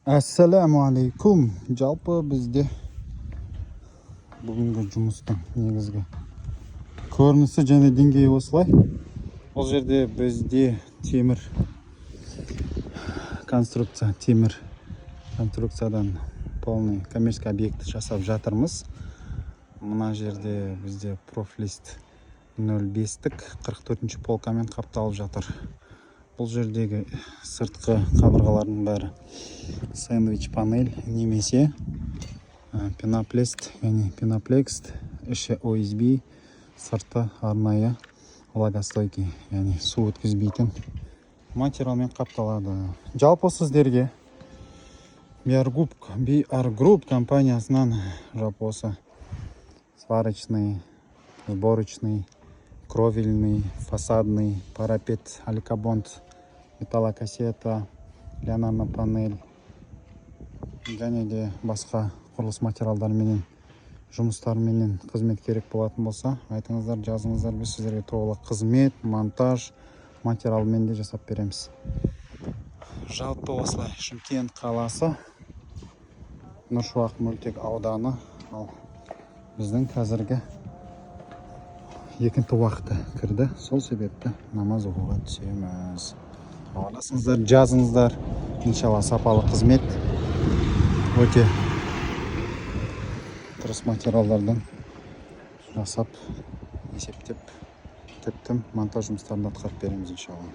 Assalomu alaykum. Жалпы bizde бүгінгі жұмыстың негізгі көрінісі және деңгейі осылай. Бұл жерде бізде темір конструкциядан полный коммерческий объект жасап жатырмыз. Мына жерде бізде профлист 05-тік 44-ші полкамен қапталып жатыр. Бұл жердегі сыртқы қабырғалардың бәрі сэндвич панель немесе пеноплест, яғни пеноплекст, іші OSB, сырты арнайы влагостойкий, яғни су өткізбейтін материалмен қапталады. Жалпы сіздерге BR Group компаниясынан жалпы осы сварочный, сборочный, кровельный, фасадный, парапет, алькабонд, металлокассета, лианарна панель және де басқа құрылыс материалдарменен жұмыстарменен қызмет керек болатын болса, айтыңыздар, жазыңыздар, біз сіздерге толық қызмет, монтаж материалмен де жасап береміз. Жалпы осылай Шымкент қаласы, Нұршуақ мөлтек ауданы, ал біздің қазіргі екінті уақыты кірді. Сол себепті намаз оқуға түсеміз. Хабарласыңыздар, жазыңыздар. Иншалла сапалы қызмет, өте дұрыс материалдардан жасап, есептеп, тіптен монтаж жұмыстарын атқарып береміз иншалла.